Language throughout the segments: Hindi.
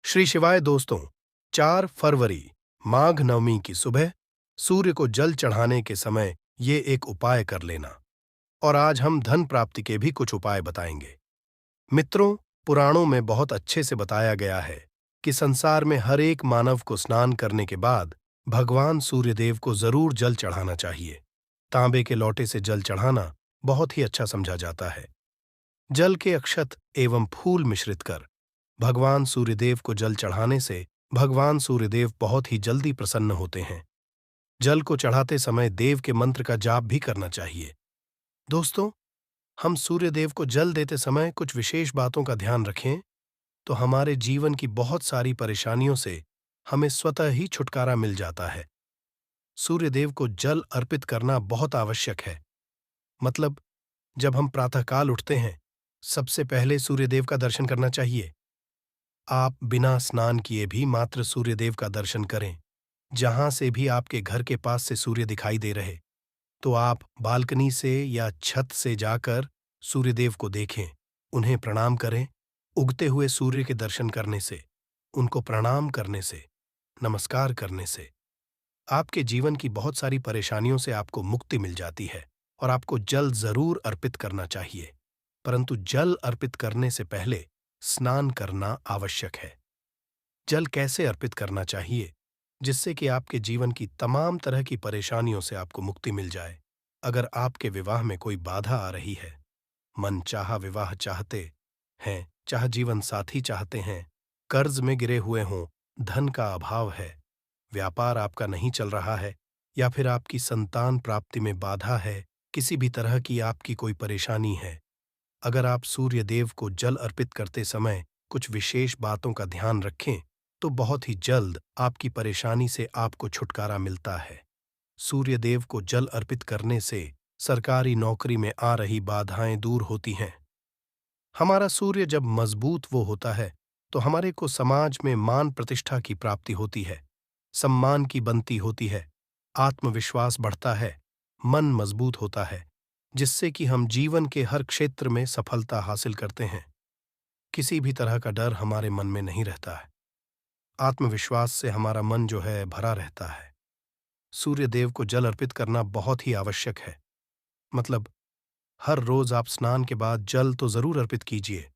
श्री शिवाय दोस्तों, 4 फरवरी माघ नवमी की सुबह सूर्य को जल चढ़ाने के समय ये एक उपाय कर लेना। और आज हम धन प्राप्ति के भी कुछ उपाय बताएंगे। मित्रों, पुराणों में बहुत अच्छे से बताया गया है कि संसार में हर एक मानव को स्नान करने के बाद भगवान सूर्यदेव को जरूर जल चढ़ाना चाहिए। तांबे के लोटे से जल चढ़ाना बहुत ही अच्छा समझा जाता है। जल के अक्षत एवं फूल मिश्रित कर भगवान सूर्यदेव को जल चढ़ाने से भगवान सूर्यदेव बहुत ही जल्दी प्रसन्न होते हैं। जल को चढ़ाते समय देव के मंत्र का जाप भी करना चाहिए। दोस्तों, हम सूर्यदेव को जल देते समय कुछ विशेष बातों का ध्यान रखें तो हमारे जीवन की बहुत सारी परेशानियों से हमें स्वतः ही छुटकारा मिल जाता है। सूर्यदेव को जल अर्पित करना बहुत आवश्यक है। मतलब, जब हम प्रातःकाल उठते हैं, सबसे पहले सूर्यदेव का दर्शन करना चाहिए। आप बिना स्नान किए भी मात्र सूर्यदेव का दर्शन करें। जहां से भी आपके घर के पास से सूर्य दिखाई दे रहे, तो आप बालकनी से या छत से जाकर सूर्यदेव को देखें, उन्हें प्रणाम करें। उगते हुए सूर्य के दर्शन करने से, उनको प्रणाम करने से, नमस्कार करने से आपके जीवन की बहुत सारी परेशानियों से आपको मुक्ति मिल जाती है। और आपको जल जरूर अर्पित करना चाहिए, परंतु जल अर्पित करने से पहले स्नान करना आवश्यक है। जल कैसे अर्पित करना चाहिए जिससे कि आपके जीवन की तमाम तरह की परेशानियों से आपको मुक्ति मिल जाए। अगर आपके विवाह में कोई बाधा आ रही है, मन चाहा विवाह चाहते हैं, चाह जीवन साथी चाहते हैं, कर्ज में गिरे हुए हों, धन का अभाव है, व्यापार आपका नहीं चल रहा है, या फिर आपकी संतान प्राप्ति में बाधा है, किसी भी तरह की आपकी कोई परेशानी है, अगर आप सूर्य देव को जल अर्पित करते समय कुछ विशेष बातों का ध्यान रखें तो बहुत ही जल्द आपकी परेशानी से आपको छुटकारा मिलता है। सूर्य देव को जल अर्पित करने से सरकारी नौकरी में आ रही बाधाएं दूर होती हैं। हमारा सूर्य जब मजबूत वो होता है तो हमारे को समाज में मान प्रतिष्ठा की प्राप्ति होती है, सम्मान की बनती होती है, आत्मविश्वास बढ़ता है, मन मजबूत होता है, जिससे कि हम जीवन के हर क्षेत्र में सफलता हासिल करते हैं। किसी भी तरह का डर हमारे मन में नहीं रहता है। आत्मविश्वास से हमारा मन जो है भरा रहता है। सूर्य देव को जल अर्पित करना बहुत ही आवश्यक है। मतलब, हर रोज आप स्नान के बाद जल तो जरूर अर्पित कीजिए।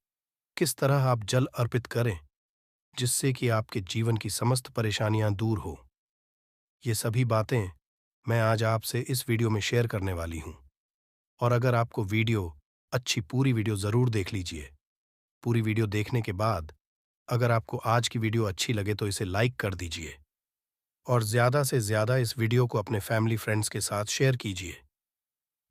किस तरह आप जल अर्पित करें जिससे कि आपके जीवन की समस्त परेशानियां दूर हो, ये सभी बातें मैं आज आपसे इस वीडियो में शेयर करने वाली हूं। और अगर आपको पूरी वीडियो जरूर देख लीजिए। पूरी वीडियो देखने के बाद अगर आपको आज की वीडियो अच्छी लगे तो इसे लाइक कर दीजिए और ज्यादा से ज्यादा इस वीडियो को अपने फैमिली फ्रेंड्स के साथ शेयर कीजिए।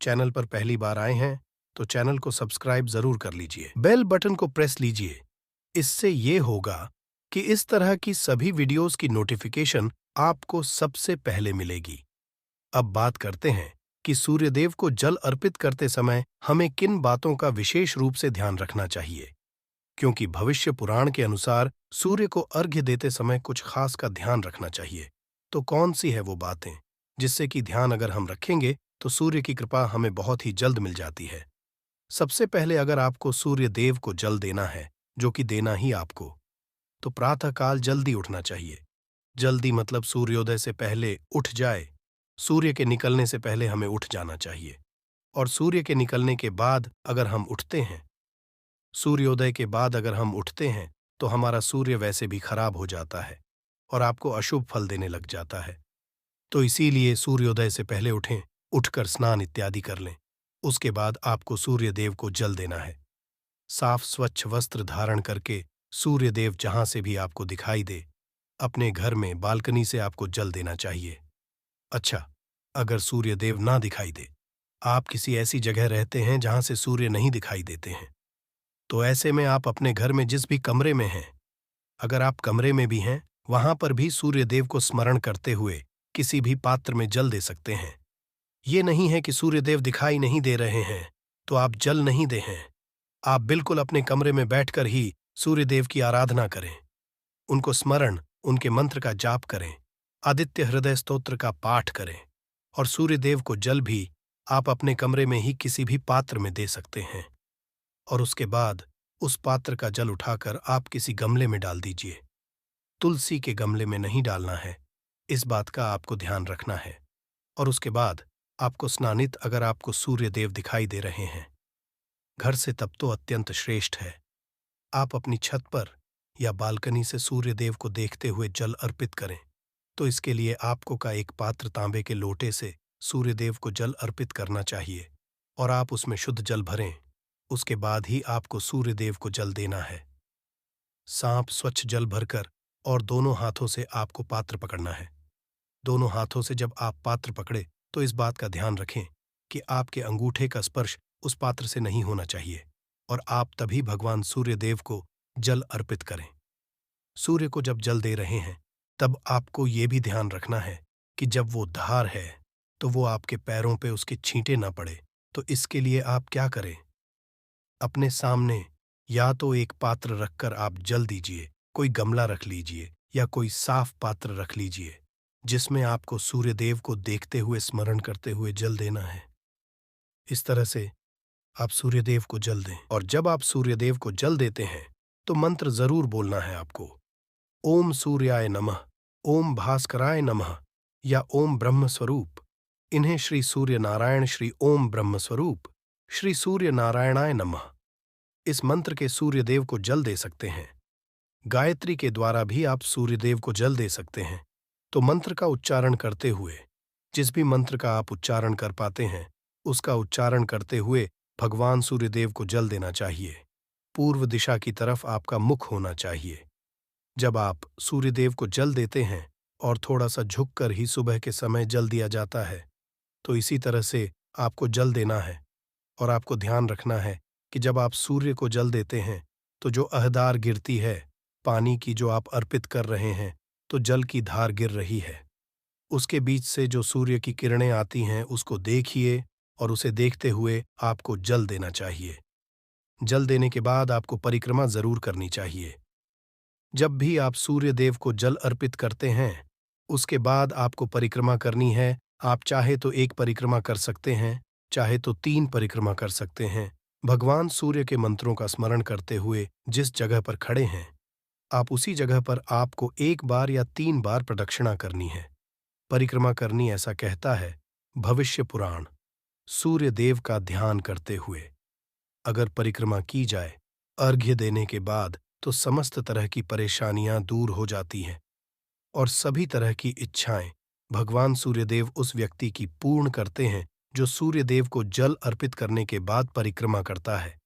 चैनल पर पहली बार आए हैं तो चैनल को सब्सक्राइब जरूर कर लीजिए, बेल बटन को प्रेस लीजिए। इससे ये होगा कि इस तरह की सभी वीडियोस की नोटिफिकेशन आपको सबसे पहले मिलेगी। अब बात करते हैं कि सूर्यदेव को जल अर्पित करते समय हमें किन बातों का विशेष रूप से ध्यान रखना चाहिए, क्योंकि भविष्य पुराण के अनुसार सूर्य को अर्घ्य देते समय कुछ खास का ध्यान रखना चाहिए। तो कौन सी है वो बातें जिससे कि ध्यान अगर हम रखेंगे तो सूर्य की कृपा हमें बहुत ही जल्द मिल जाती है। सबसे पहले अगर आपको सूर्य देव को जल देना है, जो कि देना ही आपको, तो प्रातःकाल जल्दी उठना चाहिए। जल्दी मतलब सूर्योदय से पहले उठ जाए। सूर्य के निकलने से पहले हमें उठ जाना चाहिए। और सूर्य के निकलने के बाद अगर हम उठते हैं, सूर्योदय के बाद अगर हम उठते हैं तो हमारा सूर्य वैसे भी खराब हो जाता है और आपको अशुभ फल देने लग जाता है। तो इसीलिए सूर्योदय से पहले उठें, उठकर स्नान इत्यादि कर लें। उसके बाद आपको सूर्य देव को जल देना है। साफ स्वच्छ वस्त्र धारण करके सूर्य देव जहां से भी आपको दिखाई दे, अपने घर में बालकनी से आपको जल देना चाहिए। अच्छा, अगर सूर्य देव ना दिखाई दे, आप किसी ऐसी जगह रहते हैं जहां से सूर्य नहीं दिखाई देते हैं, तो ऐसे में आप अपने घर में जिस भी कमरे में हैं, अगर आप कमरे में भी हैं, वहां पर भी सूर्य देव को स्मरण करते हुए किसी भी पात्र में जल दे सकते हैं। ये नहीं है कि सूर्य देव दिखाई नहीं दे रहे हैं तो आप जल नहीं दे हैं। आप बिल्कुल अपने कमरे में बैठकर ही सूर्य देव की आराधना करें, उनको स्मरण, उनके मंत्र का जाप करें, आदित्य हृदय स्तोत्र का पाठ करें। और सूर्य देव को जल भी आप अपने कमरे में ही किसी भी पात्र में दे सकते हैं। और उसके बाद उस पात्र का जल उठाकर आप किसी गमले में डाल दीजिए। तुलसी के गमले में नहीं डालना है, इस बात का आपको ध्यान रखना है। और उसके बाद आपको स्नानित अगर आपको सूर्य देव दिखाई दे रहे हैं घर से, तब तो अत्यंत श्रेष्ठ है। आप अपनी छत पर या बालकनी से सूर्य देव को देखते हुए जल अर्पित करें। तो इसके लिए आपको का एक पात्र तांबे के लोटे से सूर्य देव को जल अर्पित करना चाहिए और आप उसमें शुद्ध जल भरें। उसके बाद ही आपको सूर्य देव को जल देना है। सांप स्वच्छ जल भरकर और दोनों हाथों से आपको पात्र पकड़ना है। दोनों हाथों से जब आप पात्र पकड़े तो इस बात का ध्यान रखें कि आपके अंगूठे का स्पर्श उस पात्र से नहीं होना चाहिए और आप तभी भगवान सूर्य देव को जल अर्पित करें। सूर्य को जब जल दे रहे हैं तब आपको ये भी ध्यान रखना है कि जब वो धार है तो वो आपके पैरों पे उसके छींटे ना पड़े। तो इसके लिए आप क्या करें, अपने सामने या तो एक पात्र रखकर आप जल दीजिए, कोई गमला रख लीजिए या कोई साफ पात्र रख लीजिए जिसमें आपको सूर्य देव को देखते हुए स्मरण करते हुए जल देना है। इस तरह से आप सूर्य देव को जल दें। और जब आप सूर्य देव को जल देते हैं तो मंत्र जरूर बोलना है आपको, ओम सूर्याय नमः, ओम भास्कराय नमः या ओम ब्रह्म स्वरूप। इन्हें श्री सूर्य नारायण श्री ओम ब्रह्म स्वरूप श्री सूर्य नारायणाय नमः, इस मंत्र के सूर्य देव को जल दे सकते हैं। गायत्री के द्वारा भी आप सूर्य देव को जल दे सकते हैं। तो मंत्र का उच्चारण करते हुए, जिस भी मंत्र का आप उच्चारण कर पाते हैं उसका उच्चारण करते हुए भगवान सूर्यदेव को जल देना चाहिए। पूर्व दिशा की तरफ आपका मुख होना चाहिए। जब आप सूर्यदेव को जल देते हैं और थोड़ा सा झुककर ही सुबह के समय जल दिया जाता है, तो इसी तरह से आपको जल देना है। और आपको ध्यान रखना है कि जब आप सूर्य को जल देते हैं तो जो अहदार गिरती है, पानी की जो आप अर्पित कर रहे हैं, तो जल की धार गिर रही है, उसके बीच से जो सूर्य की किरणें आती हैं उसको देखिए और उसे देखते हुए आपको जल देना चाहिए। जल देने के बाद आपको परिक्रमा जरूर करनी चाहिए। जब भी आप सूर्य देव को जल अर्पित करते हैं उसके बाद आपको परिक्रमा करनी है। आप चाहे तो एक परिक्रमा कर सकते हैं, चाहे तो 3 परिक्रमा कर सकते हैं। भगवान सूर्य के मंत्रों का स्मरण करते हुए जिस जगह पर खड़े हैं आप उसी जगह पर आपको 1 बार या 3 बार प्रदक्षिणा करनी है, परिक्रमा करनी, ऐसा कहता है भविष्य पुराण। सूर्य देव का ध्यान करते हुए अगर परिक्रमा की जाए अर्घ्य देने के बाद तो समस्त तरह की परेशानियां दूर हो जाती हैं और सभी तरह की इच्छाएं भगवान सूर्यदेव उस व्यक्ति की पूर्ण करते हैं जो सूर्यदेव को जल अर्पित करने के बाद परिक्रमा करता है।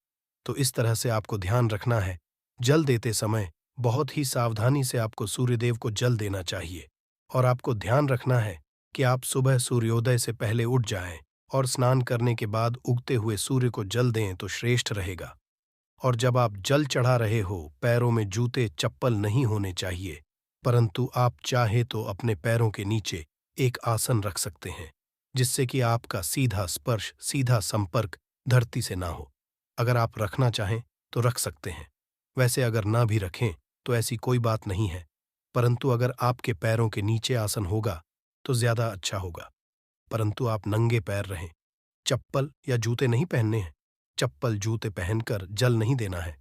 तो इस तरह से आपको ध्यान रखना है, जल देते समय बहुत ही सावधानी से आपको सूर्यदेव को जल देना चाहिए और आपको ध्यान रखना है कि आप सुबह सूर्योदय से पहले उठ जाएं और स्नान करने के बाद उगते हुए सूर्य को जल दें तो श्रेष्ठ रहेगा। और जब आप जल चढ़ा रहे हो, पैरों में जूते चप्पल नहीं होने चाहिए, परंतु आप चाहे तो अपने पैरों के नीचे एक आसन रख सकते हैं जिससे कि आपका सीधा स्पर्श, सीधा संपर्क धरती से ना हो। अगर आप रखना चाहें तो रख सकते हैं, वैसे अगर ना भी रखें तो ऐसी कोई बात नहीं है, परंतु अगर आपके पैरों के नीचे आसन होगा तो ज्यादा अच्छा होगा। परंतु आप नंगे पैर रहें, चप्पल या जूते नहीं पहनने हैं। चप्पल जूते पहनकर जल नहीं देना है।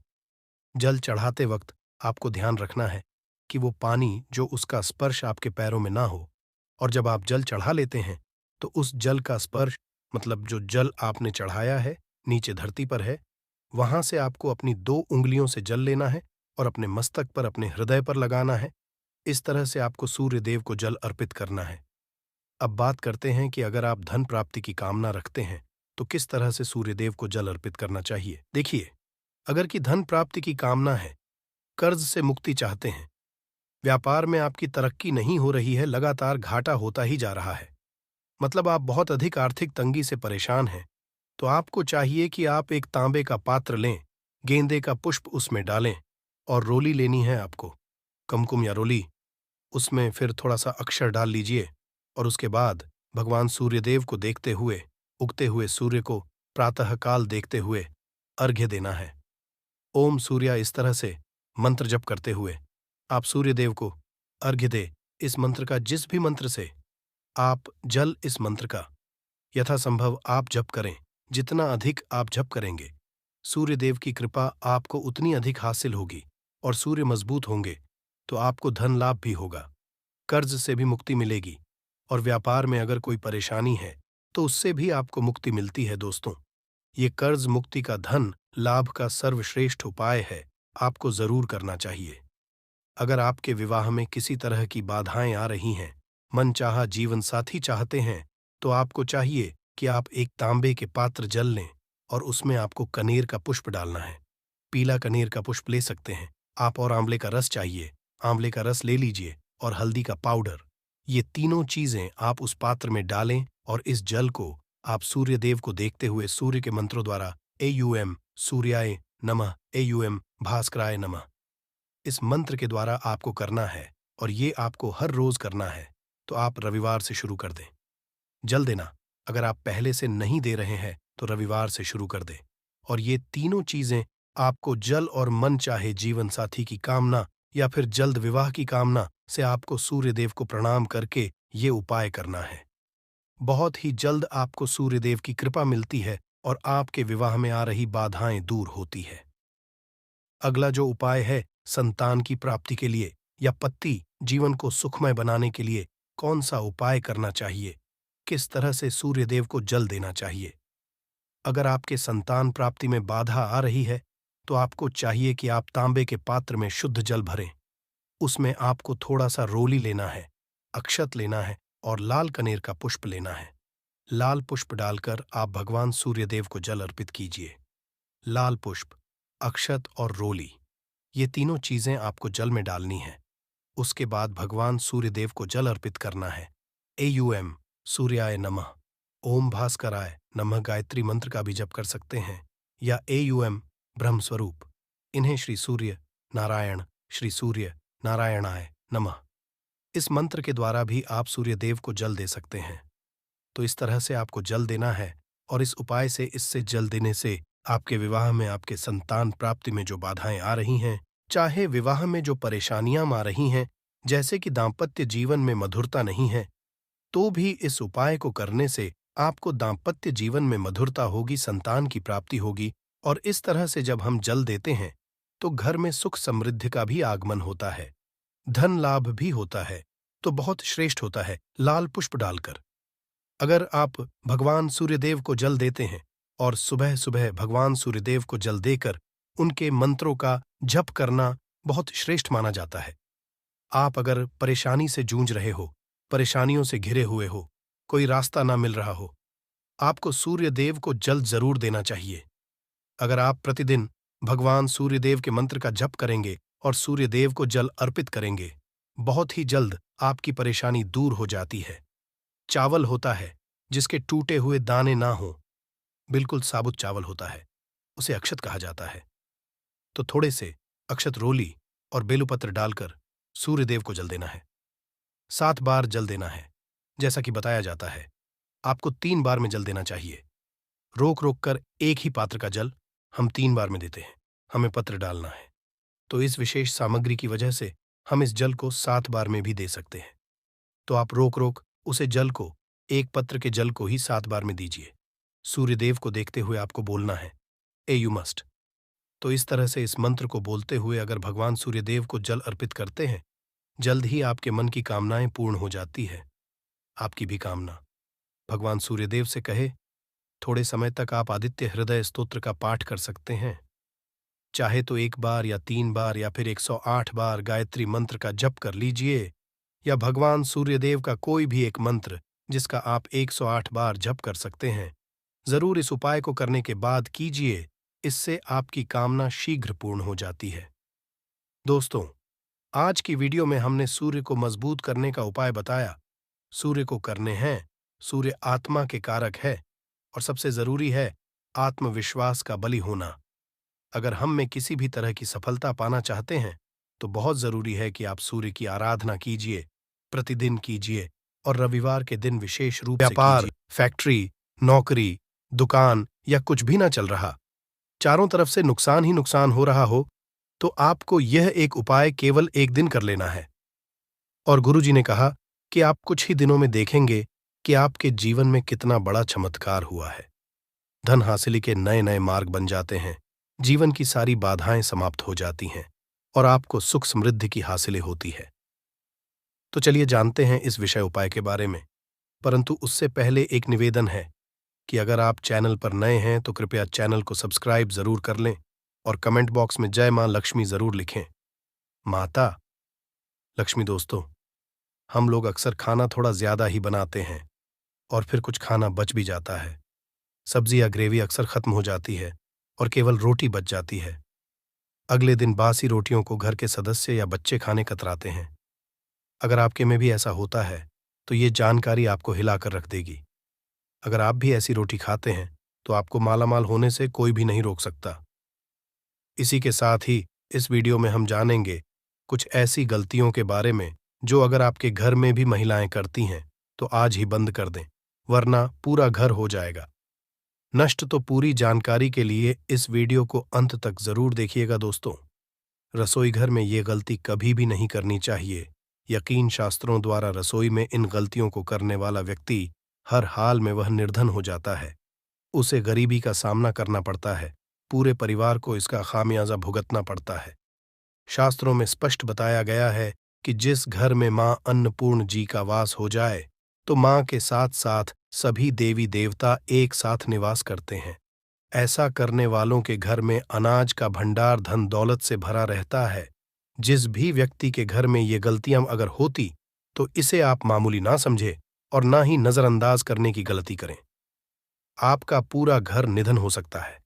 जल चढ़ाते वक्त आपको ध्यान रखना है कि वो पानी जो उसका स्पर्श आपके पैरों में ना हो। और जब आप जल चढ़ा लेते हैं तो उस जल का स्पर्श, मतलब जो जल आपने चढ़ाया है नीचे धरती पर है, वहां से आपको अपनी 2 उंगलियों से जल लेना है और अपने मस्तक पर, अपने हृदय पर लगाना है। इस तरह से आपको सूर्य देव को जल अर्पित करना है। अब बात करते हैं कि अगर आप धन प्राप्ति की कामना रखते हैं तो किस तरह से सूर्यदेव को जल अर्पित करना चाहिए। देखिए, अगर कि धन प्राप्ति की कामना है, कर्ज से मुक्ति चाहते हैं, व्यापार में आपकी तरक्की नहीं हो रही है, लगातार घाटा होता ही जा रहा है, मतलब आप बहुत अधिक आर्थिक तंगी से परेशान हैं, तो आपको चाहिए कि आप एक तांबे का पात्र लें, गेंदे का पुष्प उसमें डालें और रोली लेनी है आपको, कुमकुम या रोली, उसमें फिर थोड़ा सा अक्षर डाल लीजिए और उसके बाद भगवान सूर्यदेव को देखते हुए, उगते हुए सूर्य को प्रातःकाल देखते हुए अर्घ्य देना है। ओम सूर्या, इस तरह से मंत्र जप करते हुए आप सूर्यदेव को अर्घ्य दे। इस मंत्र का जिस भी मंत्र से आप जल, इस मंत्र का यथासंभव आप जप करें, जितना अधिक आप जप करेंगे सूर्यदेव की कृपा आपको उतनी अधिक हासिल होगी और सूर्य मजबूत होंगे तो आपको धन लाभ भी होगा, कर्ज से भी मुक्ति मिलेगी, और व्यापार में अगर कोई परेशानी है तो उससे भी आपको मुक्ति मिलती है। दोस्तों, ये कर्ज मुक्ति का धन लाभ का सर्वश्रेष्ठ उपाय है, आपको जरूर करना चाहिए। अगर आपके विवाह में किसी तरह की बाधाएं आ रही हैं, मनचाहा जीवन साथी चाहते हैं, तो आपको चाहिए कि आप एक तांबे के पात्र जल लें और उसमें आपको कनेर का पुष्प डालना है। पीला कनेर का पुष्प ले सकते हैं आप, और आंवले का रस चाहिए, आंवले का रस ले लीजिए, और हल्दी का पाउडर। ये तीनों चीजें आप उस पात्र में डालें और इस जल को आप सूर्य देव को देखते हुए सूर्य के मंत्रों द्वारा एयूएम सूर्याय नमः, एयूएम भास्कराय नमः, इस मंत्र के द्वारा आपको करना है, और ये आपको हर रोज करना है। तो आप रविवार से शुरू कर दें। जल देना अगर आप पहले से नहीं दे रहे हैं तो रविवार से शुरू कर दें। और ये तीनों चीजें आपको जल और मन चाहे जीवन साथी की कामना या फिर जल्द विवाह की कामना से आपको सूर्यदेव को प्रणाम करके ये उपाय करना है। बहुत ही जल्द आपको सूर्यदेव की कृपा मिलती है और आपके विवाह में आ रही बाधाएं दूर होती है। अगला जो उपाय है संतान की प्राप्ति के लिए या पति जीवन को सुखमय बनाने के लिए कौन सा उपाय करना चाहिए, किस तरह से सूर्यदेव को जल देना चाहिए। अगर आपके संतान प्राप्ति में बाधा आ रही है तो आपको चाहिए कि आप तांबे के पात्र में शुद्ध जल भरें। उसमें आपको थोड़ा सा रोली लेना है, अक्षत लेना है और लाल कनेर का पुष्प लेना है। लाल पुष्प डालकर आप भगवान सूर्यदेव को जल अर्पित कीजिए। लाल पुष्प, अक्षत और रोली, ये तीनों चीजें आपको जल में डालनी है। उसके बाद भगवान सूर्यदेव को जल अर्पित करना है। एयूएम सूर्याय नमः, ओम भास्कराय नमः गायत्री मंत्र का भी जप कर सकते हैं, या एयूएम ब्रह्मस्वरूप। इन्हें श्री सूर्य नारायण, श्री सूर्य नारायणाय नमः, इस मंत्र के द्वारा भी आप सूर्यदेव को जल दे सकते हैं। तो इस तरह से आपको जल देना है, और इस उपाय से, इससे जल देने से आपके विवाह में, आपके संतान प्राप्ति में जो बाधाएं आ रही हैं, चाहे विवाह में जो परेशानियां आ रही हैं, जैसे कि दाम्पत्य जीवन में मधुरता नहीं है, तो भी इस उपाय को करने से आपको दाम्पत्य जीवन में मधुरता होगी, संतान की प्राप्ति होगी। और इस तरह से जब हम जल देते हैं तो घर में सुख समृद्धि का भी आगमन होता है, धन लाभ भी होता है। तो बहुत श्रेष्ठ होता है लाल पुष्प डालकर। अगर आप भगवान सूर्यदेव को जल देते हैं और सुबह सुबह भगवान सूर्यदेव को जल देकर उनके मंत्रों का जप करना बहुत श्रेष्ठ माना जाता है। आप अगर परेशानी से जूझ रहे हो, परेशानियों से घिरे हुए हो, कोई रास्ता ना मिल रहा हो, आपको सूर्यदेव को जल जरूर देना चाहिए। अगर आप प्रतिदिन भगवान सूर्यदेव के मंत्र का जप करेंगे और सूर्यदेव को जल अर्पित करेंगे, बहुत ही जल्द आपकी परेशानी दूर हो जाती है। चावल होता है जिसके टूटे हुए दाने ना हो, बिल्कुल साबुत चावल होता है, उसे अक्षत कहा जाता है। तो थोड़े से अक्षत रोली और बेलुपत्र डालकर सूर्यदेव को जल देना है। 7 बार जल देना है। जैसा कि बताया जाता है, आपको 3 बार में जल देना चाहिए। रोक रोक कर एक ही पात्र का जल हम 3 बार में देते हैं, हमें पत्र डालना है। तो इस विशेष सामग्री की वजह से हम इस जल को 7 बार में भी दे सकते हैं। तो आप रोक रोक उसे जल को, एक पत्र के जल को ही 7 बार में दीजिए। सूर्यदेव को देखते हुए आपको बोलना है ए यू मस्ट। तो इस तरह से इस मंत्र को बोलते हुए अगर भगवान सूर्यदेव को जल अर्पित करते हैं, जल्द ही आपके मन की कामनाएं पूर्ण हो जाती है। आपकी भी कामना भगवान सूर्यदेव से कहे। थोड़े समय तक आप आदित्य हृदय स्तोत्र का पाठ कर सकते हैं। चाहे तो 1 बार या 3 बार या फिर 108 बार गायत्री मंत्र का जप कर लीजिए, या भगवान सूर्यदेव का कोई भी एक मंत्र जिसका आप 108 बार जप कर सकते हैं। जरूर इस उपाय को करने के बाद कीजिए, इससे आपकी कामना शीघ्र पूर्ण हो जाती है। दोस्तों, आज की वीडियो में हमने सूर्य को मजबूत करने का उपाय बताया। सूर्य को करने हैं, सूर्य आत्मा के कारक है, और सबसे जरूरी है आत्मविश्वास का बलि होना। अगर हम में किसी भी तरह की सफलता पाना चाहते हैं तो बहुत जरूरी है कि आप सूर्य की आराधना कीजिए, प्रतिदिन कीजिए, और रविवार के दिन विशेष रूप से व्यापार, फैक्ट्री, नौकरी, दुकान या कुछ भी ना चल रहा, चारों तरफ से नुकसान ही नुकसान हो रहा हो, तो आपको यह एक उपाय केवल एक दिन कर लेना है। और गुरुजी ने कहा कि आप कुछ ही दिनों में देखेंगे कि आपके जीवन में कितना बड़ा चमत्कार हुआ है। धन हासिल के नए नए मार्ग बन जाते हैं, जीवन की सारी बाधाएं समाप्त हो जाती हैं, और आपको सुख समृद्धि की हासिलें होती है। तो चलिए जानते हैं इस विषय उपाय के बारे में। परंतु उससे पहले एक निवेदन है कि अगर आप चैनल पर नए हैं तो कृपया चैनल को सब्सक्राइब जरूर कर लें और कमेंट बॉक्स में जय मां लक्ष्मी जरूर लिखें। माता लक्ष्मी दोस्तों, हम लोग अक्सर खाना थोड़ा ज्यादा ही बनाते हैं और फिर कुछ खाना बच भी जाता है। सब्जी या ग्रेवी अक्सर खत्म हो जाती है और केवल रोटी बच जाती है। अगले दिन बासी रोटियों को घर के सदस्य या बच्चे खाने कतराते हैं। अगर आपके में भी ऐसा होता है तो ये जानकारी आपको हिलाकर रख देगी। अगर आप भी ऐसी रोटी खाते हैं तो आपको मालामाल होने से कोई भी नहीं रोक सकता। इसी के साथ ही इस वीडियो में हम जानेंगे कुछ ऐसी गलतियों के बारे में जो अगर आपके घर में भी महिलाएं करती हैं तो आज ही बंद कर दें, वरना पूरा घर हो जाएगा नष्ट। तो पूरी जानकारी के लिए इस वीडियो को अंत तक जरूर देखिएगा दोस्तों। रसोई घर में ये गलती कभी भी नहीं करनी चाहिए। यकीन शास्त्रों द्वारा रसोई में इन गलतियों को करने वाला व्यक्ति हर हाल में वह निर्धन हो जाता है। उसे गरीबी का सामना करना पड़ता है, पूरे परिवार को इसका खामियाजा भुगतना पड़ता है। शास्त्रों में स्पष्ट बताया गया है कि जिस घर में मां अन्नपूर्ण जी का वास हो जाए तो मां के साथ साथ सभी देवी देवता एक साथ निवास करते हैं। ऐसा करने वालों के घर में अनाज का भंडार धन दौलत से भरा रहता है। जिस भी व्यक्ति के घर में ये गलतियां अगर होती तो इसे आप मामूली ना समझे और ना ही नजरअंदाज करने की गलती करें। आपका पूरा घर निधन हो सकता है।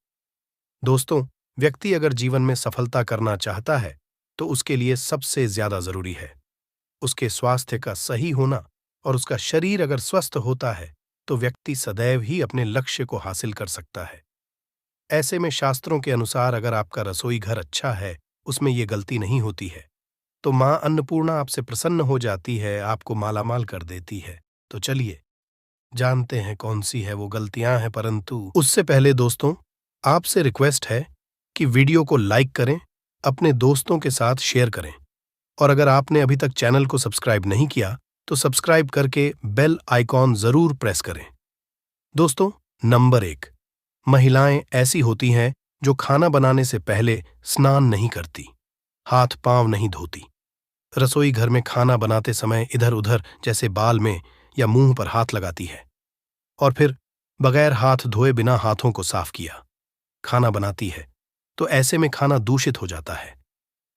दोस्तों, व्यक्ति अगर जीवन में सफलता करना चाहता है तो उसके लिए सबसे ज्यादा जरूरी है उसके स्वास्थ्य का सही होना, और उसका शरीर अगर स्वस्थ होता है तो व्यक्ति सदैव ही अपने लक्ष्य को हासिल कर सकता है। ऐसे में शास्त्रों के अनुसार अगर आपका रसोई घर अच्छा है, उसमें ये गलती नहीं होती है, तो मां अन्नपूर्णा आपसे प्रसन्न हो जाती है, आपको मालामाल कर देती है। तो चलिए जानते हैं कौन सी है वो गलतियां हैं। परंतु उससे पहले दोस्तों, आपसे रिक्वेस्ट है कि वीडियो को लाइक करें, अपने दोस्तों के साथ शेयर करें, और अगर आपने अभी तक चैनल को सब्सक्राइब नहीं किया तो सब्सक्राइब करके बेल आइकॉन जरूर प्रेस करें। दोस्तों, नंबर 1, महिलाएं ऐसी होती हैं जो खाना बनाने से पहले स्नान नहीं करती, हाथ पांव नहीं धोती। रसोई घर में खाना बनाते समय इधर उधर जैसे बाल में या मुंह पर हाथ लगाती है और फिर बगैर हाथ धोए बिना हाथों को साफ किया खाना बनाती है, तो ऐसे में खाना दूषित हो जाता है।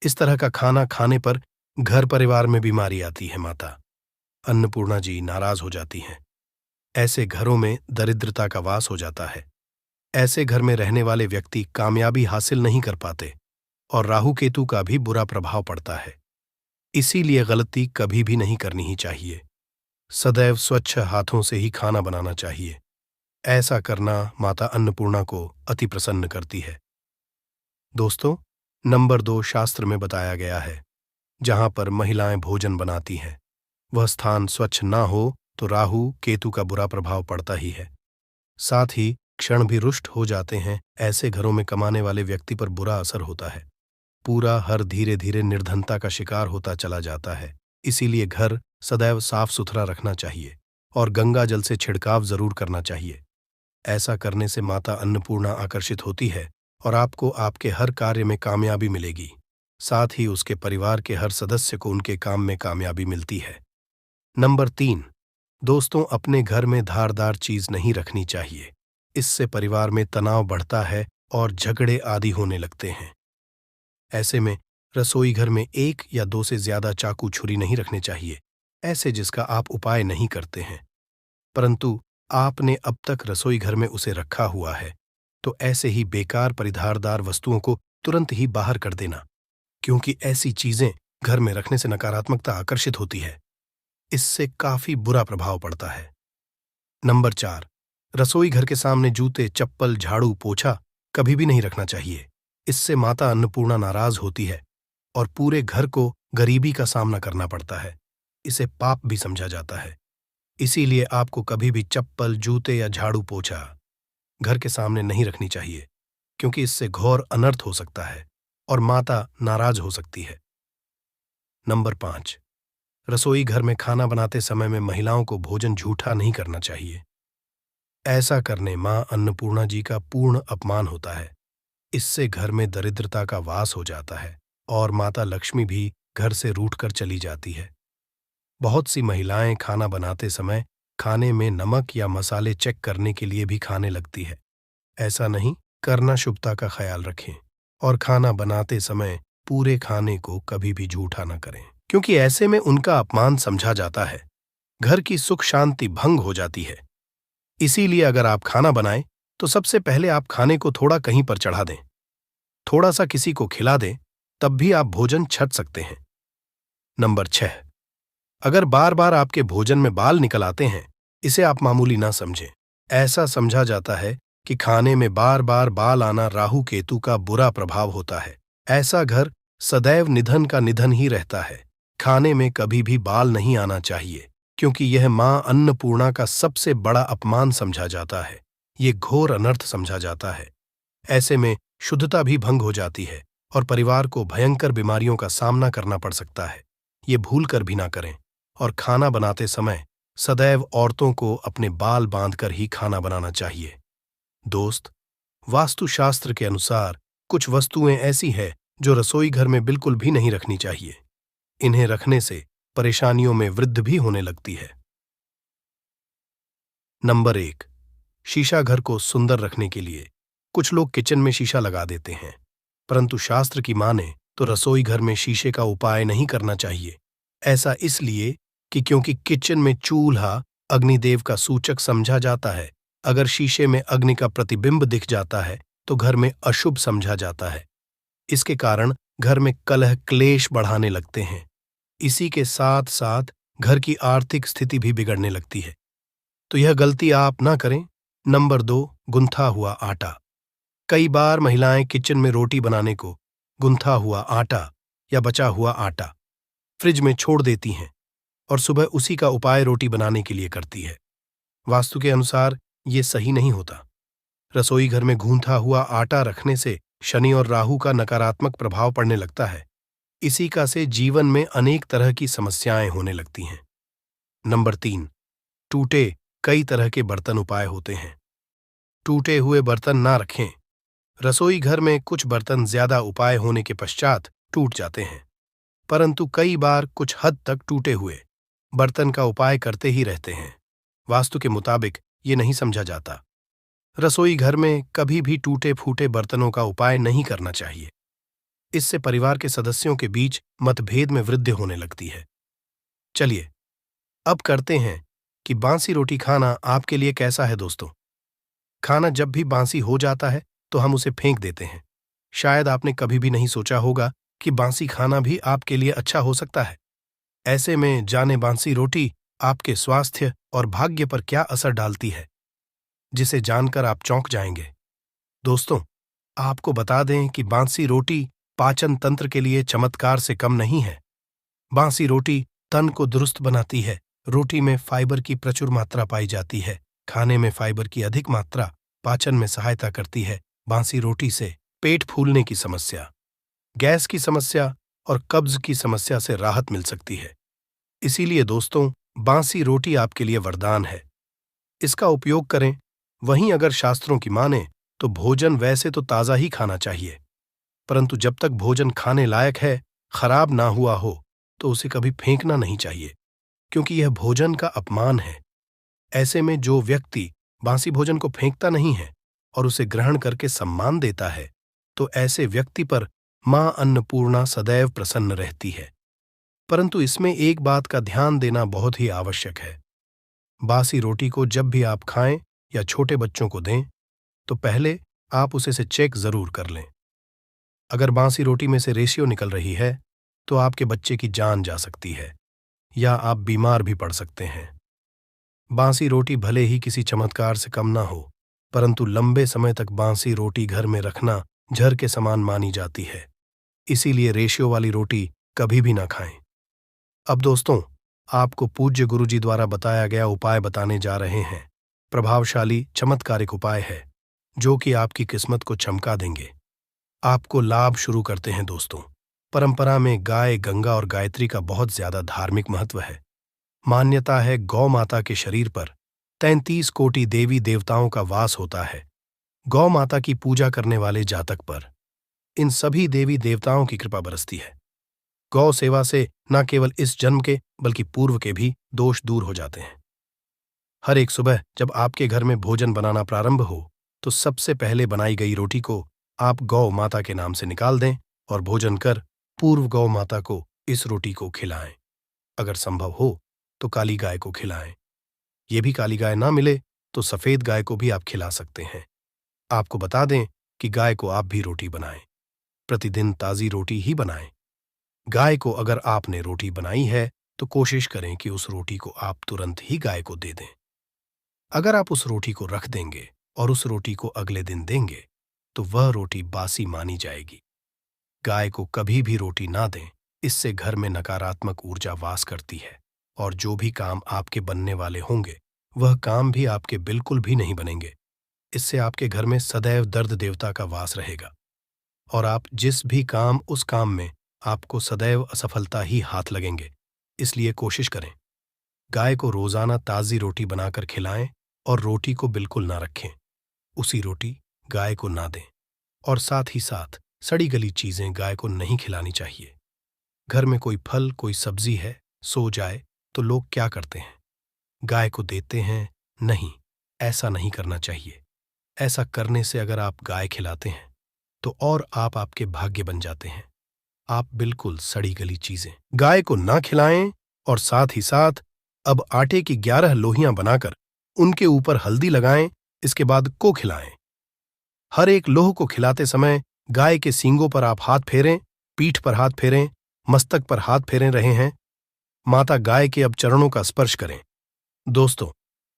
इस तरह का खाना खाने पर घर परिवार में बीमारी आती है। माता अन्नपूर्णा जी नाराज हो जाती हैं। ऐसे घरों में दरिद्रता का वास हो जाता है। ऐसे घर में रहने वाले व्यक्ति कामयाबी हासिल नहीं कर पाते और राहु केतु का भी बुरा प्रभाव पड़ता है। इसीलिए गलती कभी भी नहीं करनी ही चाहिए। सदैव स्वच्छ हाथों से ही खाना बनाना चाहिए। ऐसा करना माता अन्नपूर्णा को अति प्रसन्न करती है। दोस्तों, नंबर 2, शास्त्र में बताया गया है जहां पर महिलाएं भोजन बनाती हैं वह स्थान स्वच्छ ना हो तो राहु केतु का बुरा प्रभाव पड़ता ही है। साथ ही क्षण भी रुष्ट हो जाते हैं। ऐसे घरों में कमाने वाले व्यक्ति पर बुरा असर होता है। पूरा हर धीरे धीरे निर्धनता का शिकार होता चला जाता है। इसीलिए घर सदैव साफ सुथरा रखना चाहिए और गंगा जल से छिड़काव जरूर करना चाहिए। ऐसा करने से माता अन्नपूर्णा आकर्षित होती है और आपको आपके हर कार्य में कामयाबी मिलेगी। साथ ही उसके परिवार के हर सदस्य को उनके काम में कामयाबी मिलती है। नंबर 3, दोस्तों, अपने घर में धारदार चीज नहीं रखनी चाहिए। इससे परिवार में तनाव बढ़ता है और झगड़े आदि होने लगते हैं। ऐसे में रसोई घर में 1 या 2 से ज्यादा चाकू छुरी नहीं रखने चाहिए, ऐसे जिसका आप उपाय नहीं करते हैं, परंतु आपने अब तक रसोई घर में उसे रखा हुआ है, तो ऐसे ही बेकार परिधारदार वस्तुओं को तुरंत ही बाहर कर देना, क्योंकि ऐसी चीजें घर में रखने से नकारात्मकता आकर्षित होती है। इससे काफी बुरा प्रभाव पड़ता है। नंबर 4, रसोई घर के सामने जूते, चप्पल, झाड़ू, पोछा कभी भी नहीं रखना चाहिए। इससे माता अन्नपूर्णा नाराज होती है और पूरे घर को गरीबी का सामना करना पड़ता है। इसे पाप भी समझा जाता है। इसीलिए आपको कभी भी चप्पल, जूते या झाड़ू, पोछा घर के सामने नहीं रखनी चाहिए, क्योंकि इससे घोर अनर्थ हो सकता है और माता नाराज हो सकती है। नंबर 5, रसोई घर में खाना बनाते समय में महिलाओं को भोजन झूठा नहीं करना चाहिए। ऐसा करने मां अन्नपूर्णा जी का पूर्ण अपमान होता है। इससे घर में दरिद्रता का वास हो जाता है और माता लक्ष्मी भी घर से रूठकर चली जाती है। बहुत सी महिलाएं खाना बनाते समय खाने में नमक या मसाले चेक करने के लिए भी खाने लगती है। ऐसा नहीं करना, शुभता का ख्याल रखें और खाना बनाते समय पूरे खाने को कभी भी झूठा न करें, क्योंकि ऐसे में उनका अपमान समझा जाता है, घर की सुख शांति भंग हो जाती है। इसीलिए अगर आप खाना बनाएं तो सबसे पहले आप खाने को थोड़ा कहीं पर चढ़ा दें, थोड़ा सा किसी को खिला दें, तब भी आप भोजन छक सकते हैं। नंबर 6, अगर बार बार आपके भोजन में बाल निकल आते हैं, इसे आप मामूली ना समझें। ऐसा समझा जाता है कि खाने में बार बार बाल आना राहु केतु का बुरा प्रभाव होता है। ऐसा घर सदैव निधन का निधन ही रहता है। खाने में कभी भी बाल नहीं आना चाहिए, क्योंकि यह मां अन्नपूर्णा का सबसे बड़ा अपमान समझा जाता है। ये घोर अनर्थ समझा जाता है। ऐसे में शुद्धता भी भंग हो जाती है और परिवार को भयंकर बीमारियों का सामना करना पड़ सकता है। ये भूल कर भी ना करें और खाना बनाते समय सदैव औरतों को अपने बाल बांधकर ही खाना बनाना चाहिए। दोस्त, वास्तुशास्त्र के अनुसार कुछ वस्तुएं ऐसी हैं जो रसोई घर में बिल्कुल भी नहीं रखनी चाहिए। इन्हें रखने से परेशानियों में वृद्धि भी होने लगती है। नंबर 1, शीशा घर को सुंदर रखने के लिए कुछ लोग किचन में शीशा लगा देते हैं, परंतु शास्त्र की माने तो रसोई घर में शीशे का उपाय नहीं करना चाहिए। ऐसा इसलिए कि क्योंकि किचन में चूल्हा अग्निदेव का सूचक समझा जाता है। अगर शीशे में अग्नि का प्रतिबिंब दिख जाता है तो घर में अशुभ समझा जाता है। इसके कारण घर में कलह क्लेश बढ़ाने लगते हैं। इसी के साथ साथ घर की आर्थिक स्थिति भी बिगड़ने लगती है। तो यह गलती आप ना करें। नंबर 2, गुंथा हुआ आटा। कई बार महिलाएं किचन में रोटी बनाने को गुंथा हुआ आटा या बचा हुआ आटा फ्रिज में छोड़ देती हैं और सुबह उसी का उपाय रोटी बनाने के लिए करती है। वास्तु के अनुसार ये सही नहीं होता। रसोई घर में गूंथा हुआ आटा रखने से शनि और राहु का नकारात्मक प्रभाव पड़ने लगता है। इसी का से जीवन में अनेक तरह की समस्याएं होने लगती हैं। नंबर 3, टूटे कई तरह के बर्तन उपाय होते हैं। टूटे हुए बर्तन ना रखें। रसोई घर में कुछ बर्तन ज्यादा उपाय होने के पश्चात टूट जाते हैं, परंतु कई बार कुछ हद तक टूटे हुए बर्तन का उपाय करते ही रहते हैं। वास्तु के मुताबिक ये नहीं समझा जाता। रसोई घर में कभी भी टूटे फूटे बर्तनों का उपाय नहीं करना चाहिए। इससे परिवार के सदस्यों के बीच मतभेद में वृद्धि होने लगती है। चलिए अब करते हैं कि बासी रोटी खाना आपके लिए कैसा है दोस्तों। खाना जब भी बासी हो जाता है तो हम उसे फेंक देते हैं। शायद आपने कभी भी नहीं सोचा होगा कि बासी खाना भी आपके लिए अच्छा हो सकता है। ऐसे में जाने बासी रोटी आपके स्वास्थ्य और भाग्य पर क्या असर डालती है, जिसे जानकर आप चौंक जाएंगे। दोस्तों, आपको बता दें कि बासी रोटी पाचन तंत्र के लिए चमत्कार से कम नहीं है। बासी रोटी तन को दुरुस्त बनाती है। रोटी में फाइबर की प्रचुर मात्रा पाई जाती है। खाने में फाइबर की अधिक मात्रा पाचन में सहायता करती है। बासी रोटी से पेट फूलने की समस्या, गैस की समस्या और कब्ज की समस्या से राहत मिल सकती है। इसीलिए दोस्तों, बासी रोटी आपके लिए वरदान है। इसका उपयोग करें। वहीं अगर शास्त्रों की माने तो भोजन वैसे तो ताज़ा ही खाना चाहिए, परंतु जब तक भोजन खाने लायक है, खराब ना हुआ हो, तो उसे कभी फेंकना नहीं चाहिए, क्योंकि यह भोजन का अपमान है। ऐसे में जो व्यक्ति बासी भोजन को फेंकता नहीं है और उसे ग्रहण करके सम्मान देता है, तो ऐसे व्यक्ति पर मां अन्नपूर्णा सदैव प्रसन्न रहती है। परंतु इसमें एक बात का ध्यान देना बहुत ही आवश्यक है। बासी रोटी को जब भी आप खाएं या छोटे बच्चों को दें, तो पहले आप उसे से चेक जरूर कर लें। अगर बासी रोटी में से रेशियो निकल रही है तो आपके बच्चे की जान जा सकती है या आप बीमार भी पड़ सकते हैं। बासी रोटी भले ही किसी चमत्कार से कम ना हो, परंतु लंबे समय तक बासी रोटी घर में रखना जहर के समान मानी जाती है। इसीलिए रेशियो वाली रोटी कभी भी ना खाएं। अब दोस्तों, आपको पूज्य गुरुजी द्वारा बताया गया उपाय बताने जा रहे हैं। प्रभावशाली चमत्कारिक उपाय है जो कि आपकी किस्मत को चमका देंगे। आपको लाभ शुरू करते हैं दोस्तों। परंपरा में गाय, गंगा और गायत्री का बहुत ज्यादा धार्मिक महत्व है। मान्यता है गौ माता के शरीर पर 33 कोटि देवी देवताओं का वास होता है। गौ माता की पूजा करने वाले जातक पर इन सभी देवी देवताओं की कृपा बरसती है। गौ सेवा से न केवल इस जन्म के बल्कि पूर्व के भी दोष दूर हो जाते हैं। हर एक सुबह जब आपके घर में भोजन बनाना प्रारंभ हो तो सबसे पहले बनाई गई रोटी को आप गौ माता के नाम से निकाल दें और भोजन कर पूर्व गौ माता को इस रोटी को खिलाएं। अगर संभव हो तो काली गाय को खिलाएं। ये भी काली गाय ना मिले तो सफेद गाय को भी आप खिला सकते हैं। आपको बता दें कि गाय को आप भी रोटी बनाएं। प्रतिदिन ताज़ी रोटी ही बनाएं। गाय को अगर आपने रोटी बनाई है तो कोशिश करें कि उस रोटी को आप तुरंत ही गाय को दे दें। अगर आप उस रोटी को रख देंगे और उस रोटी को अगले दिन देंगे तो वह रोटी बासी मानी जाएगी। गाय को कभी भी रोटी ना दें, इससे घर में नकारात्मक ऊर्जा वास करती है और जो भी काम आपके बनने वाले होंगे वह काम भी आपके बिल्कुल भी नहीं बनेंगे। इससे आपके घर में सदैव दर्द देवता का वास रहेगा और आप जिस भी काम उस काम में आपको सदैव असफलता ही हाथ लगेंगे। इसलिए कोशिश करें गाय को रोजाना ताज़ी रोटी बनाकर खिलाएं और रोटी को बिल्कुल ना रखें। उसी रोटी गाय को ना दें और साथ ही साथ सड़ी गली चीजें गाय को नहीं खिलानी चाहिए। घर में कोई फल कोई सब्जी है, सो जाए तो लोग क्या करते हैं, गाय को देते हैं। नहीं, ऐसा नहीं करना चाहिए। ऐसा करने से अगर आप गाय खिलाते हैं तो और आप आपके भाग्य बन जाते हैं। आप बिल्कुल सड़ी गली चीजें गाय को ना खिलाएं और साथ ही साथ अब आटे की 11 लोहियां बनाकर उनके ऊपर हल्दी लगाएं, इसके बाद को खिलाएं। हर एक लोह को खिलाते समय गाय के सींगों पर आप हाथ फेरें, पीठ पर हाथ फेरें, मस्तक पर हाथ फेरे रहे हैं। माता गाय के अब चरणों का स्पर्श करें। दोस्तों,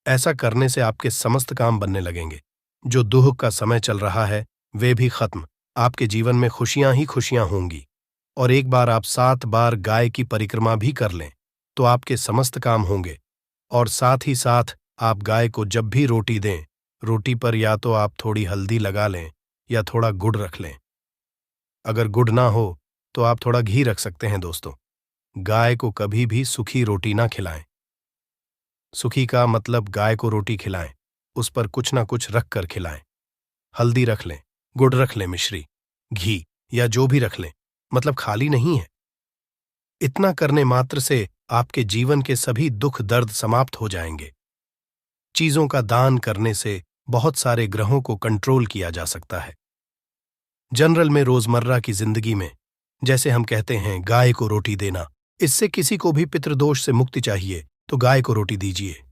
ऐसा करने से आपके समस्त काम बनने लगेंगे। जो दुख का समय चल रहा है वे भी खत्म। आपके जीवन में खुशियां ही खुशियां होंगी। और एक बार आप 7 बार गाय की परिक्रमा भी कर लें तो आपके समस्त काम होंगे। और साथ ही साथ आप गाय को जब भी रोटी दें, रोटी पर या तो आप थोड़ी हल्दी लगा लें या थोड़ा गुड़ रख लें। अगर गुड़ ना हो तो आप थोड़ा घी रख सकते हैं। दोस्तों, गाय को कभी भी सूखी रोटी ना खिलाएं। सूखी का मतलब गाय को रोटी खिलाएं, उस पर कुछ ना कुछ रख कर खिलाएं। हल्दी रख लें, गुड़ रख लें, मिश्री, घी या जो भी रख लें, मतलब खाली नहीं है। इतना करने मात्र से आपके जीवन के सभी दुख दर्द समाप्त हो जाएंगे। चीजों का दान करने से बहुत सारे ग्रहों को कंट्रोल किया जा सकता है। जनरल में रोजमर्रा की जिंदगी में जैसे हम कहते हैं गाय को रोटी देना, इससे किसी को भी पितृदोष से मुक्ति चाहिए तो गाय को रोटी दीजिए।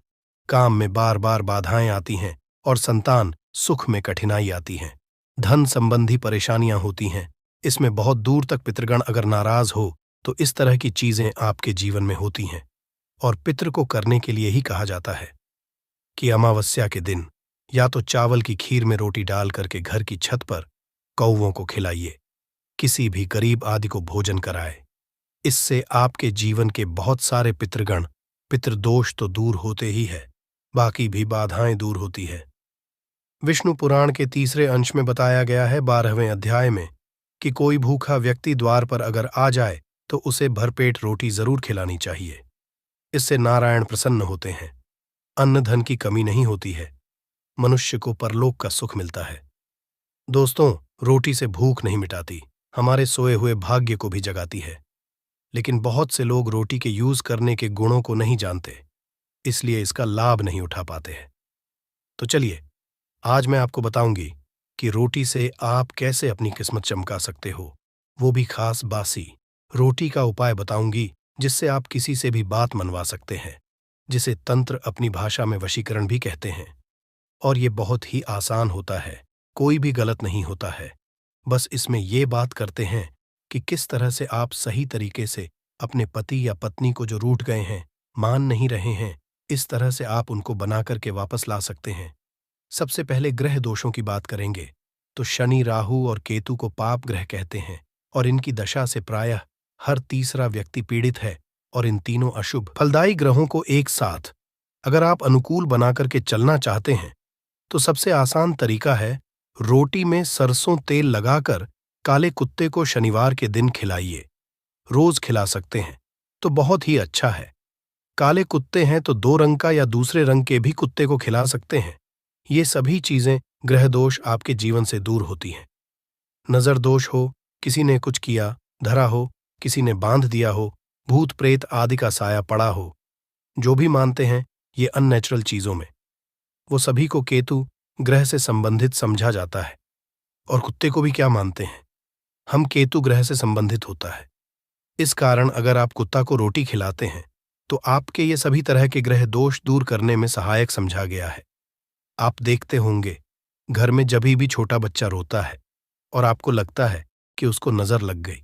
काम में बार बार बाधाएं आती हैं और संतान सुख में कठिनाई आती हैं, धन संबंधी परेशानियां होती हैं, इसमें बहुत दूर तक पितृगण अगर नाराज हो तो इस तरह की चीजें आपके जीवन में होती हैं। और पितृ को करने के लिए ही कहा जाता है कि अमावस्या के दिन या तो चावल की खीर में रोटी डाल करके घर की छत पर कौवों को खिलाइए, किसी भी गरीब आदि को भोजन कराए। इससे आपके जीवन के बहुत सारे पितृगण पितृदोष तो दूर होते ही है, बाकी भी बाधाएं दूर होती है। विष्णु पुराण के 3 अंश में बताया गया है 12वें अध्याय में कि कोई भूखा व्यक्ति द्वार पर अगर आ जाए तो उसे भरपेट रोटी जरूर खिलानी चाहिए। इससे नारायण प्रसन्न होते हैं, अन्न धन की कमी नहीं होती है, मनुष्य को परलोक का सुख मिलता है। दोस्तों, रोटी से भूख नहीं मिटाती, हमारे सोए हुए भाग्य को भी जगाती है। लेकिन बहुत से लोग रोटी के यूज करने के गुणों को नहीं जानते, इसलिए इसका लाभ नहीं उठा पाते हैं। तो चलिए, आज मैं आपको बताऊंगी कि रोटी से आप कैसे अपनी किस्मत चमका सकते हो, वो भी खास बासी रोटी का उपाय बताऊंगी जिससे आप किसी से भी बात मनवा सकते हैं, जिसे तंत्र अपनी भाषा में वशीकरण भी कहते हैं। और ये बहुत ही आसान होता है, कोई भी गलत नहीं होता है। बस इसमें ये बात करते हैं कि किस तरह से आप सही तरीके से अपने पति या पत्नी को जो रूठ गए हैं, मान नहीं रहे हैं, इस तरह से आप उनको बना करके वापस ला सकते हैं। सबसे पहले ग्रह दोषों की बात करेंगे तो शनि, राहु और केतु को पाप ग्रह कहते हैं और इनकी दशा से प्रायः हर तीसरा व्यक्ति पीड़ित है। और इन तीनों अशुभ फलदायी ग्रहों को एक साथ अगर आप अनुकूल बना करके चलना चाहते हैं तो सबसे आसान तरीका है रोटी में सरसों तेल लगाकर काले कुत्ते को शनिवार के दिन खिलाइए। रोज खिला सकते हैं तो बहुत ही अच्छा है। काले कुत्ते हैं तो 2 रंग का या दूसरे रंग के भी कुत्ते को खिला सकते हैं। ये सभी चीजें ग्रह दोष आपके जीवन से दूर होती हैं। नजर दोष हो, किसी ने कुछ किया, धरा हो, किसी ने बांध दिया हो, भूत प्रेत आदि का साया पड़ा हो, जो भी मानते हैं ये अननेचुरल चीजों में, वो सभी को केतु ग्रह से संबंधित समझा जाता है। और कुत्ते को भी क्या मानते हैं, हम केतु ग्रह से संबंधित होता है। इस कारण अगर आप कुत्ता को रोटी खिलाते हैं तो आपके ये सभी तरह के ग्रह दोष दूर करने में सहायक समझा गया है। आप देखते होंगे घर में जभी भी छोटा बच्चा रोता है और आपको लगता है कि उसको नजर लग गई,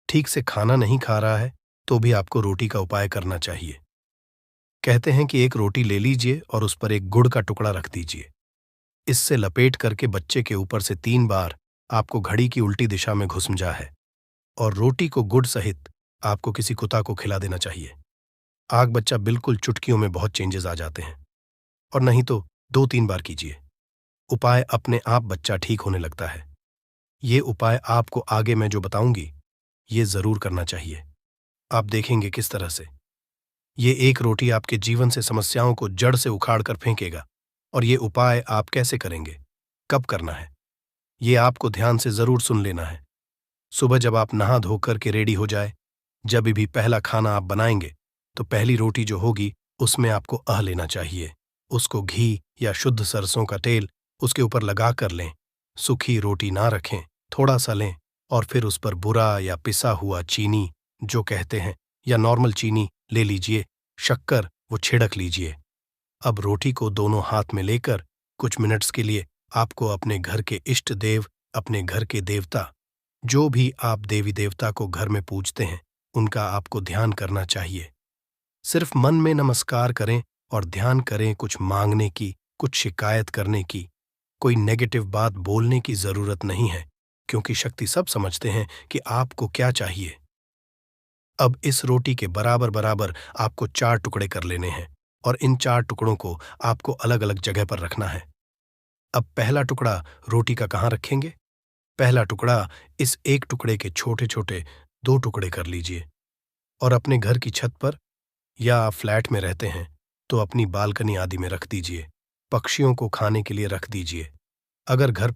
ठीक से खाना नहीं खा रहा है, तो भी आपको रोटी का उपाय करना चाहिए। कहते हैं कि एक रोटी ले लीजिए और उस पर एक गुड़ का टुकड़ा रख दीजिए। इससे लपेट करके बच्चे के ऊपर से 3 बार आपको घड़ी की उल्टी दिशा में घुसमजा है और रोटी को गुड़ सहित आपको किसी कुत्ता को खिला देना चाहिए। आग बच्चा बिल्कुल चुटकियों में बहुत चेंजेस आ जाते हैं। और नहीं तो 2-3 बार कीजिए, उपाय अपने आप बच्चा ठीक होने लगता है। ये उपाय आपको आगे मैं जो बताऊंगी ये जरूर करना चाहिए। आप देखेंगे किस तरह से ये एक रोटी आपके जीवन से समस्याओं को जड़ से उखाड़ कर फेंकेगा। और ये उपाय आप कैसे करेंगे, कब करना है, ये आपको ध्यान से जरूर सुन लेना है। सुबह जब आप नहा धोकर के रेडी हो जाए, जब भी पहला खाना आप बनाएंगे तो पहली रोटी जो होगी उसमें आपको लेना चाहिए। उसको घी या शुद्ध सरसों का तेल उसके ऊपर लगा कर लें। सूखी रोटी ना रखें, थोड़ा सा लें और फिर उस पर बुरा या पिसा हुआ चीनी जो कहते हैं या नॉर्मल चीनी ले लीजिए, शक्कर वो छिड़क लीजिए। अब रोटी को दोनों हाथ में लेकर कुछ मिनट्स के लिए आपको अपने घर के इष्ट देव, अपने घर के देवता, जो भी आप देवी देवता को घर में पूजते हैं उनका आपको ध्यान करना चाहिए। सिर्फ मन में नमस्कार करें और ध्यान करें, कुछ मांगने की, कुछ शिकायत करने की, कोई नेगेटिव बात बोलने की जरूरत नहीं है, क्योंकि शक्ति सब समझते हैं कि आपको क्या चाहिए। अब इस रोटी के बराबर बराबर आपको 4 टुकड़े कर लेने हैं और इन 4 टुकड़ों को आपको अलग अलग जगह पर रखना है। अब पहला टुकड़ा रोटी का कहाँ रखेंगे? पहला टुकड़ा इस एक टुकड़े के छोटे छोटे 2 टुकड़े कर लीजिए और अपने घर की छत पर, या आप फ्लैट में रहते हैं तो अपनी बालकनी आदि में रख दीजिए। पक्षियों को खाने के लिए रख दीजिए। अगर घर